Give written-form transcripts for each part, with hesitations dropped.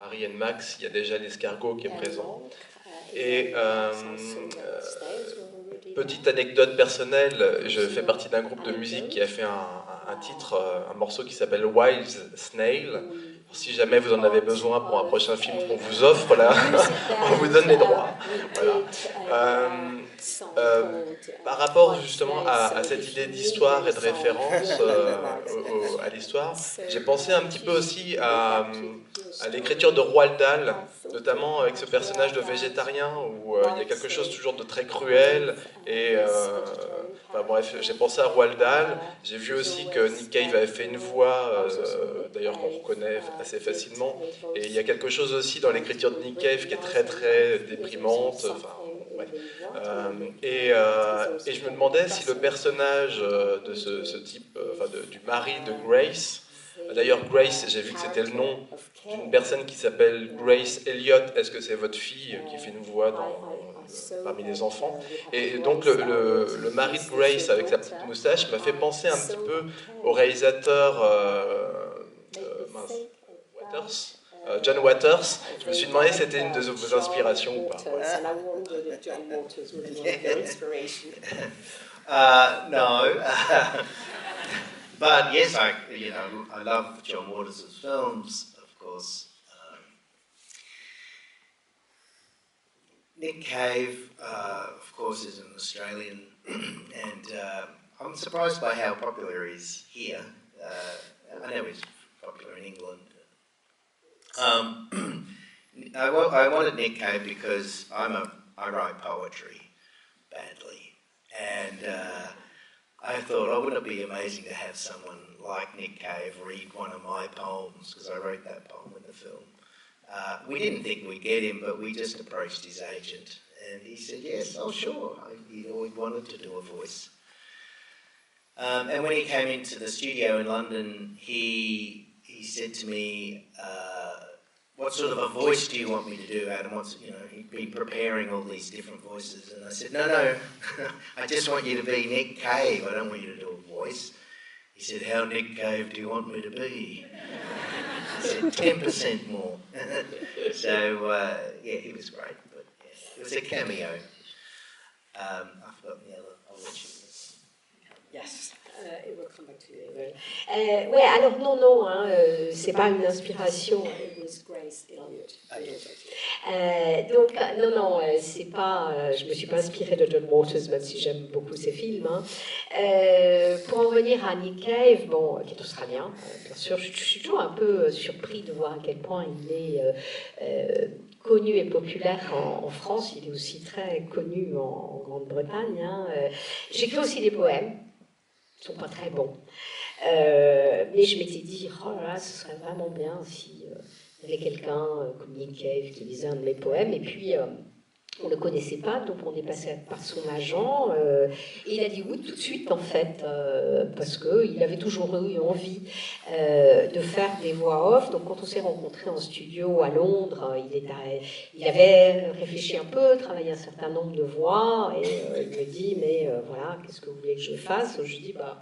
Harry et Max, il y a déjà l'escargot qui est présent. Et petite anecdote personnelle, je fais partie d'un groupe de musique qui a fait un titre, un morceau qui s'appelle Wild Snail. Si jamais vous en avez besoin pour un prochain film qu'on vous offre, là, on vous donne les droits. Voilà. Par rapport justement à cette idée d'histoire et de référence à l'histoire, j'ai pensé un petit peu aussi à l'écriture de Roald Dahl, notamment avec ce personnage de végétarien où il y a quelque chose toujours de très cruel et enfin, bref, j'ai pensé à Roald Dahl. J'ai vu aussi que Nick Cave avait fait une voix, d'ailleurs qu'on reconnaît assez facilement, et il y a quelque chose aussi dans l'écriture de Nick Cave qui est très très déprimante. Enfin, bref. Et je me demandais si le personnage de ce type, du mari de Grace. D'ailleurs, Grace, j'ai vu que c'était le nom d'une personne qui s'appelle Grace Elliot. Est-ce que c'est votre fille qui fait une voix parmi les enfants? Et donc, le mari de Grace, avec sa petite moustache, m'a fait penser un petit peu au réalisateur John Waters. Je me suis demandé si c'était une de vos inspirations ou pas. No. But yes, I love John Waters' films, of course. Nick Cave, of course, is an Australian, and I'm surprised by how popular he is here. I know he's popular in England. I wanted Nick Cave because I write poetry badly, and I thought, oh, wouldn't it be amazing to have someone like Nick Cave read one of my poems, because I wrote that poem in the film. We didn't think we'd get him, but we just approached his agent, and he said, yes, oh sure, he always wanted to do a voice. And when he came into the studio in London, he said to me, what sort of a voice do you want me to do, Adam? He'd been preparing all these different voices, and I said, no, I just want you to be Nick Cave, I don't want you to do a voice. He said, how Nick Cave do you want me to be? I said, 10% more. So, yeah, he was great, but yeah, it was a cameo. I forgot the other, I'll let you. Yes. It will come back to you. Ouais, alors non, hein, c'est pas une inspiration. Grace Elliot. Donc non, c'est pas. Je me suis pas inspirée de John Waters, même si j'aime beaucoup ses films. Hein. Pour en revenir à Nick Cave, bon, qui est australien, bien sûr, je suis toujours un peu surpris de voir à quel point il est connu et populaire en France. Il est aussi très connu en Grande-Bretagne. Hein. J'écris aussi des poèmes. Ils ne sont pas très bons. Mais je m'étais dit, oh là là, ce serait vraiment bien si il y avait quelqu'un comme Nick Cave qui lisait un de mes poèmes. Et puis, on ne le connaissait pas, donc on est passé par son agent. Et il a dit oui tout de suite, en fait, parce qu'il avait toujours eu envie de faire des voix off. Donc quand on s'est rencontrés en studio à Londres, il avait réfléchi un peu, travaillé un certain nombre de voix, et il me dit, mais voilà, qu'est-ce que vous voulez que je fasse? Je lui dis, bah,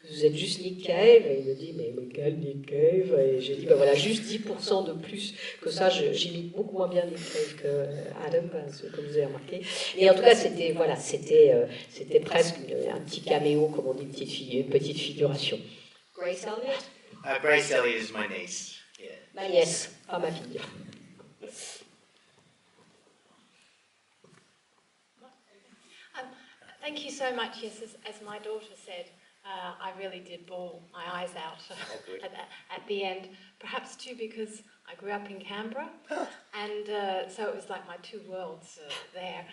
vous êtes juste Nick Cave. Et il me dit, mais quel Nick Cave? Et j'ai dit, bah voilà, juste 10% de plus que ça. J'imite beaucoup moins bien Nick Cave que Adam, comme vous avez remarqué. Et en tout cas, c'était presque un petit caméo, comme on dit, une petite figuration. Grace Elliot? Grace Elliot is my niece. Yeah. Ma nièce, pas ma fille. Thank you so much. Yes, as my daughter said, I really did bawl my eyes out at the end. Perhaps too because I grew up in Canberra, and so it was like my two worlds there.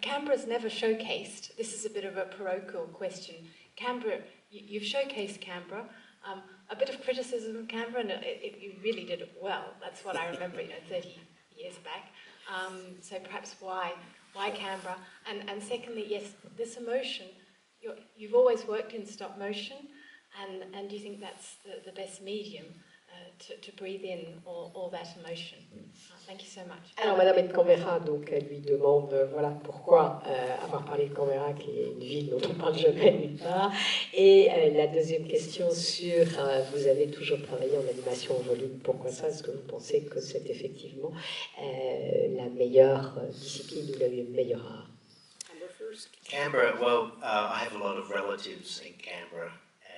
Canberra's never showcased. This is a bit of a parochial question. Canberra, you've showcased Canberra. A bit of criticism of Canberra, and you really did it well. That's what I remember, 30 years back. So perhaps why Canberra? And secondly, yes, this emotion. You've always worked in stop motion, and do you think that's the best medium to breathe in all that emotion. Thank you so much. Alors, Madame de Canberra, donc, elle lui demande, voilà, pourquoi avoir parlé de Canberra, qui est une ville dont on ne parle jamais nulle part. Et la deuxième question sur, vous avez toujours travaillé en animation en volume, pourquoi ça? Est-ce que vous pensez que c'est effectivement la meilleure discipline ou le meilleur art? Canberra, well, I have a lot of relatives in Canberra,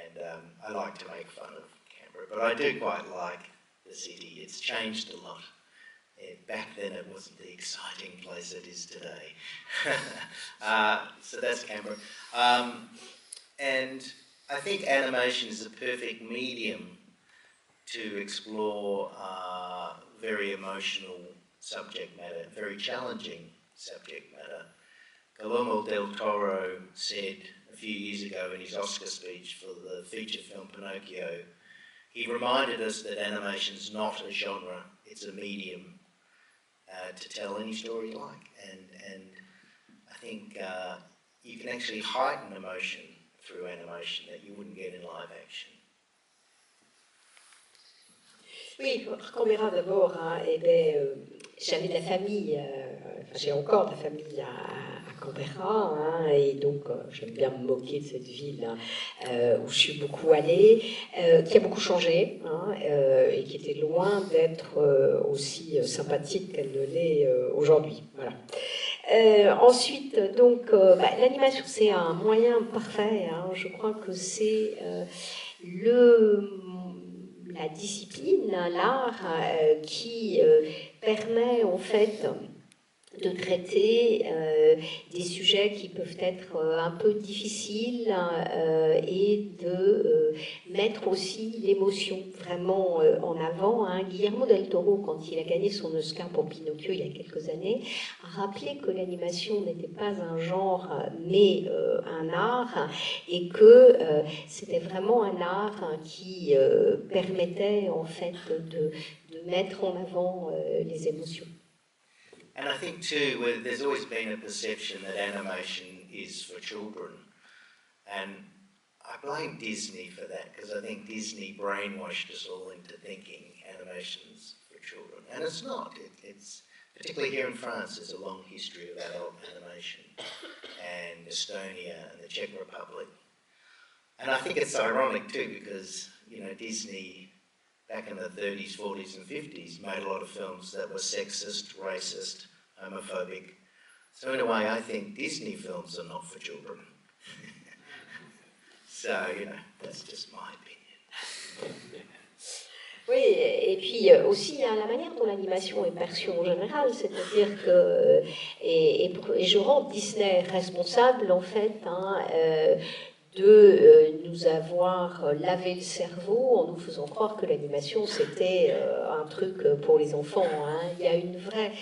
and I like to make fun of Canberra, but I do quite like the city. It's changed a lot. Back then it wasn't the exciting place it is today. So that's Canberra. And I think animation is a perfect medium to explore very emotional subject matter, very challenging subject matter. Guillermo del Toro said a few years ago in his Oscar speech for the feature film Pinocchio, he reminded us that animation's not a genre, it's a medium to tell any story you like. And I think you can actually heighten emotion through animation that you wouldn't get in live action. Oui, Canberra d'abord, hein, j'avais de la famille, j'ai encore de la famille à Canberra, hein, et donc j'aime bien me moquer de cette ville hein, où je suis beaucoup allée, qui a beaucoup changé, hein, et qui était loin d'être aussi sympathique qu'elle ne l'est aujourd'hui. Voilà. Ensuite, donc, l'animation, c'est un moyen parfait, hein, je crois que c'est la discipline, l'art, qui permet en fait de traiter des sujets qui peuvent être un peu difficiles et de mettre aussi l'émotion vraiment en avant. Hein. Guillermo del Toro, quand il a gagné son Oscar pour Pinocchio il y a quelques années, a rappelé que l'animation n'était pas un genre mais un art et que c'était vraiment un art qui permettait en fait de mettre en avant les émotions. And I think too, there's always been a perception that animation is for children. And I blame Disney for that, because I think Disney brainwashed us all into thinking animation's for children. And it's not. It's particularly here in France, there's a long history of adult animation, and Estonia and the Czech Republic. And I think it's ironic too, because, you know, Disney back in the 30s, 40s and 50s made a lot of films that were sexist, racist, homophobic. So in a way, I think Disney films are not for children. So, you know, that's just my opinion. Oui, et puis aussi hein, la manière dont l'animation est perçue en général, c'est-à-dire que, et je rends Disney responsable en fait, hein, de nous avoir lavé le cerveau en nous faisant croire que l'animation c'était un truc pour les enfants. Hein. Il y a une vraie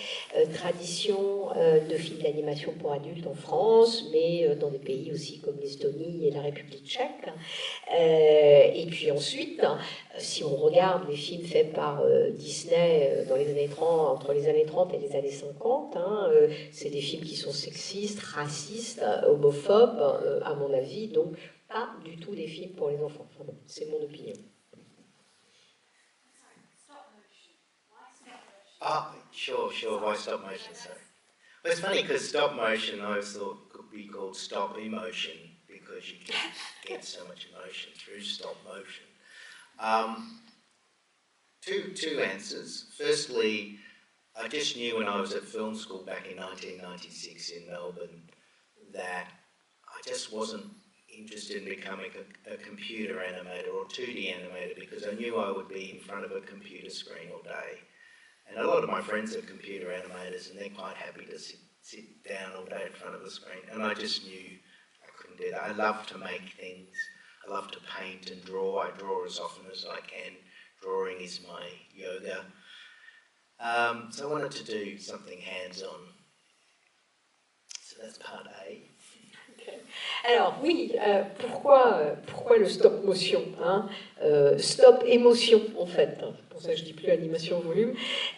tradition de films d'animation pour adultes en France, mais dans des pays aussi comme l'Estonie et la République tchèque. Et puis ensuite, si on regarde les films faits par Disney dans les années 30, entre les années 30 et les années 50, hein, c'est des films qui sont sexistes, racistes, homophobes, à mon avis, donc pas du tout des films pour les enfants. Enfin, bon, c'est mon opinion. Ah, sure, why stop motion, sorry. Well, it's funny because stop motion I always thought could be called stop emotion because you can get so much emotion through stop motion. Two answers. Firstly, I just knew when I was at film school back in 1996 in Melbourne that I just wasn't interested in becoming a computer animator or 2D animator because I knew I would be in front of a computer screen all day. And a lot of my friends are computer animators and they're quite happy to sit down all day in front of the screen. And I just knew I couldn't do that. I love to make things. I love to paint and draw. I draw as often as I can. Drawing is my yoga. So I wanted to do something hands-on. So that's part A. Okay. Alors oui, pourquoi le stop motion hein? Stop émotion en fait. pour ça que je dis plus animation volume.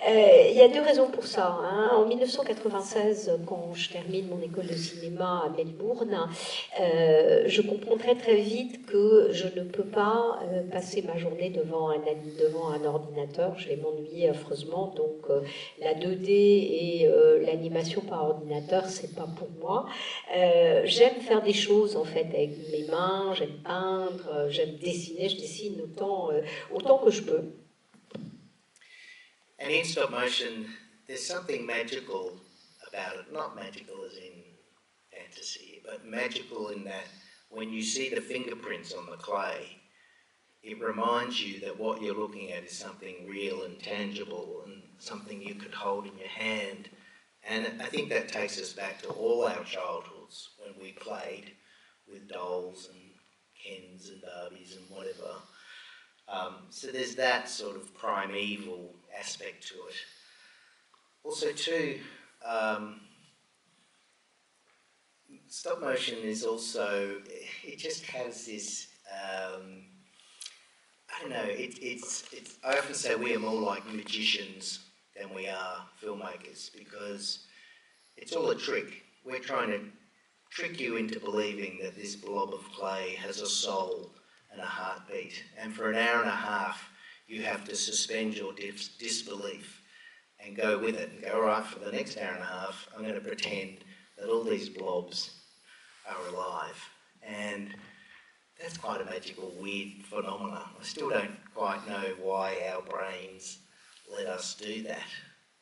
Il y a deux raisons pour ça. Hein. En 1996, quand je termine mon école de cinéma à Melbourne, je comprends très très vite que je ne peux pas passer ma journée devant un ordinateur. Je vais m'ennuyer affreusement. Donc la 2D et l'animation par ordinateur, c'est pas pour moi. J'aime faire des choses en fait avec mes mains. J'aime peindre, j'aime dessiner. Je dessine autant que je peux. And in stop motion, there's something magical about it. Not magical as in fantasy, but magical in that when you see the fingerprints on the clay, it reminds you that what you're looking at is something real and tangible and something you could hold in your hand. And I think that takes us back to all our childhoods when we played with dolls and Kens and Barbies and whatever. So there's that sort of primeval aspect to it. Also too, stop motion is also, it just has this, I don't know, it's. I often say we are more like magicians than we are filmmakers because it's all a trick. We're trying to trick you into believing that this blob of clay has a soul and a heartbeat. And for an hour and a half, you have to suspend your disbelief and go with it and go, all right, for the next hour and a half, I'm going to pretend that all these blobs are alive. And that's quite a magical, weird phenomenon. I still don't quite know why our brains let us do that,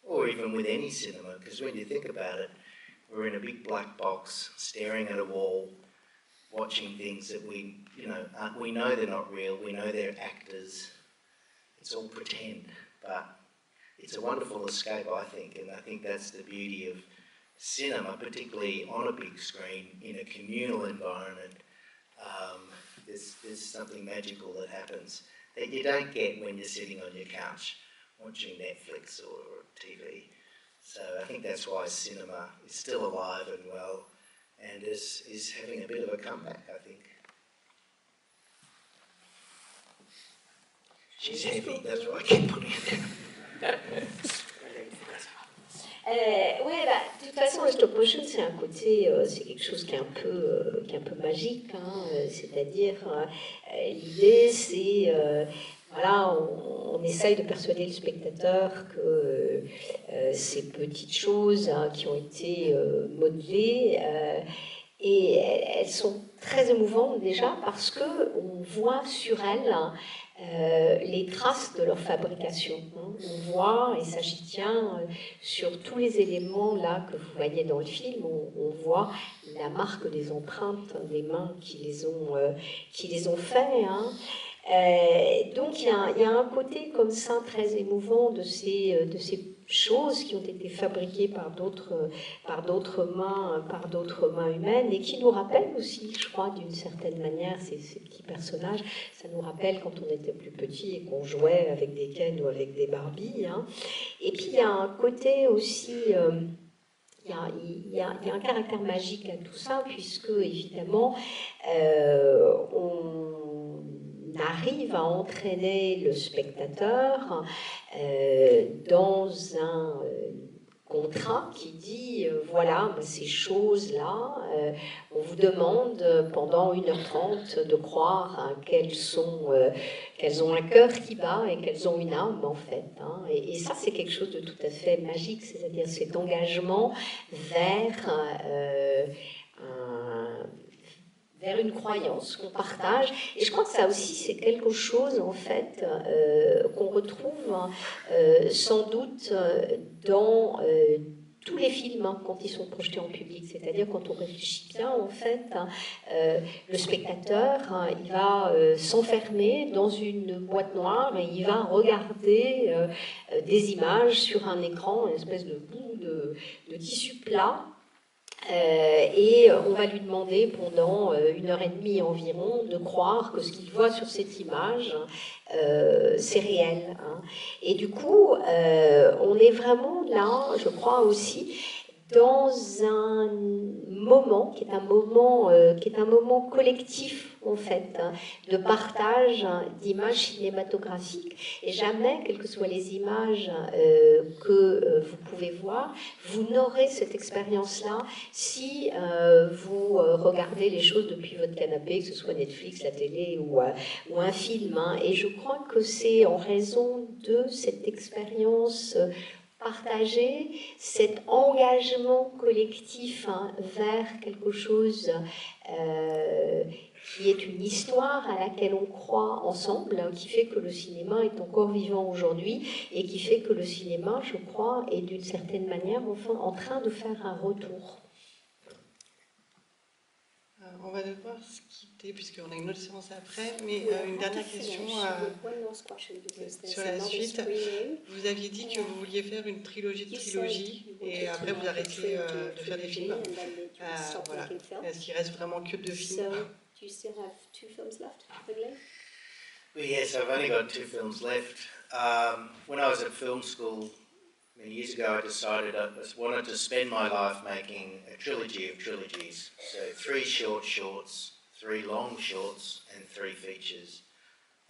or even with any cinema, because when you think about it, we're in a big black box, staring at a wall, watching things that we know they're not real, we know they're actors. It's all pretend, but it's a wonderful escape, I think, and I think that's the beauty of cinema, particularly on a big screen, in a communal environment. There's something magical that happens that you don't get when you're sitting on your couch watching Netflix or TV. So I think that's why cinema is still alive and well and is having a bit of a comeback, I think. She's heavy, that's why I keep putting it down. Oui, de toute façon, le stop motion, c'est un côté, c'est quelque chose qui est un peu magique. Hein, c'est-à-dire, l'idée, c'est, voilà, on essaye de persuader le spectateur que ces petites choses hein, qui ont été modelées, et elles sont très émouvantes déjà parce qu'on voit sur elles les traces de leur fabrication. Hein. On voit, et ça j'y tiens, sur tous les éléments là que vous voyez dans le film, on voit la marque des empreintes des mains qui les ont fait. Hein. Donc il y a un côté comme ça très émouvant de ces choses qui ont été fabriquées par d'autres mains humaines et qui nous rappellent aussi, je crois, d'une certaine manière, ces petits personnages, ça nous rappelle quand on était plus petit et qu'on jouait avec des Ken ou avec des Barbies. Hein. Et puis il y a un côté aussi... Il y a un caractère magique à tout ça, puisque évidemment, on arrive à entraîner le spectateur dans un contrat qui dit voilà, ces choses-là, on vous demande pendant 1h30 de croire hein, qu'elles ont un cœur qui bat et qu'elles ont une âme en fait. Hein. Et ça, c'est quelque chose de tout à fait magique, c'est-à-dire cet engagement vers vers une croyance qu'on partage. Et je crois que ça aussi, c'est quelque chose, en fait, qu'on retrouve sans doute dans tous les films, hein, quand ils sont projetés en public. C'est-à-dire, quand on réfléchit bien, en fait, hein, le spectateur, hein, il va s'enfermer dans une boîte noire et il va regarder des images sur un écran, une espèce de bout de tissu plat. Et on va lui demander pendant 1h30 environ de croire que ce qu'il voit sur cette image, c'est réel. Hein. Et du coup, on est vraiment là, je crois aussi, dans un moment qui est un moment collectif en fait, de partage d'images cinématographiques. Et jamais, quelles que soient les images que vous pouvez voir, vous n'aurez cette expérience-là si vous regardez les choses depuis votre canapé, que ce soit Netflix, la télé ou un film. Et je crois que c'est en raison de cette expérience partagée, cet engagement collectif vers quelque chose qui est une histoire à laquelle on croit ensemble, qui fait que le cinéma est encore vivant aujourd'hui et qui fait que le cinéma, je crois, est d'une certaine manière enfin en train de faire un retour. On va devoir se quitter puisqu'on a une autre séance après, mais une dernière question sur la suite. Vous aviez dit que vous vouliez faire une trilogie de trilogies et après vous arrêtiez de faire des films. Voilà. Est-ce qu'il reste vraiment que 2 films? Well, yes, I've only got 2 films left. When I was at film school many years ago, I decided I wanted to spend my life making a trilogy of trilogies. So 3 short shorts, 3 long shorts, and 3 features.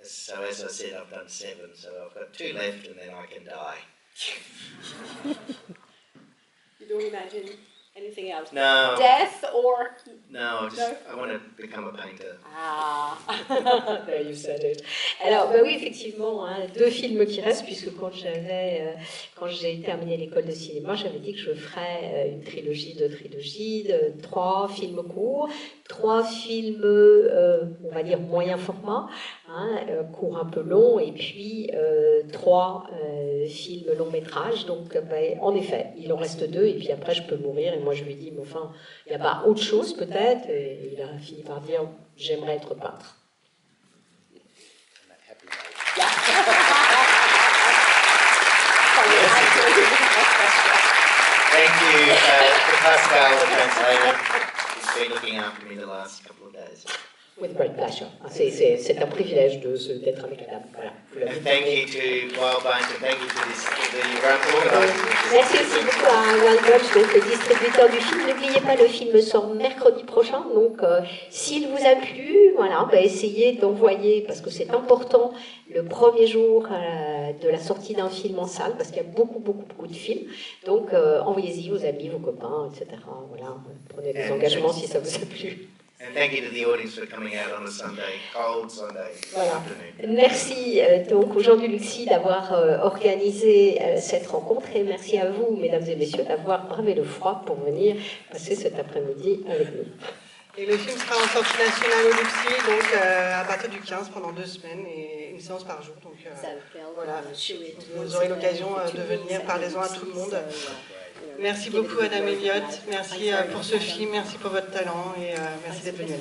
So as I said, I've done 7, so I've got 2 left and then I can die. You don't imagine anything else? No. Death or... No, I want to become a painter. Ah, there you said it. Alors, bah oui, effectivement, 2 films qui restent, puisque quand j'ai terminé l'école de cinéma, j'avais dit que je ferais une trilogie de 3 films courts, 3 films, on va dire, moyen format, court un peu long, et puis 3 films long métrage. Donc, en effet, il en reste 2, et puis après, je peux mourir. Et moi, je lui ai dit, mais enfin, il n'y a pas autre chose, peut-être. Et il a fini par dire, j'aimerais être peintre. Thank you to Pascal, the translator. He's been looking after me the last couple of days. With great pleasure. C'est un privilège d'être avec Adam. Voilà. And thank you to Wildbone, and thank you to the organisers. Merci aussi beaucoup à Wildbone, donc le distributeur du film. N'oubliez pas, le film sort mercredi prochain, donc s'il vous a plu, voilà, essayez d'envoyer, parce que c'est important, le premier jour de la sortie d'un film en salle, parce qu'il y a beaucoup de films. Donc envoyez-y vos amis, vos copains, etc. Voilà, prenez des engagements si ça vous a plu. And thank you to the audience for coming out on a Sunday, cold Sunday afternoon. Merci donc aujourd'hui Luxy d'avoir organisé cette rencontre et merci à vous mesdames et messieurs d'avoir bravé le froid pour venir passer cet après-midi avec nous. Et le film sera en sortie nationale au Luxy, donc à partir du 15 pendant 2 semaines et une séance par jour. Donc voilà, vous aurez l'occasion de venir, parlez-en à tout le monde. Merci beaucoup Adam Elliot, merci pour ce film, merci pour votre talent et merci d'être venu.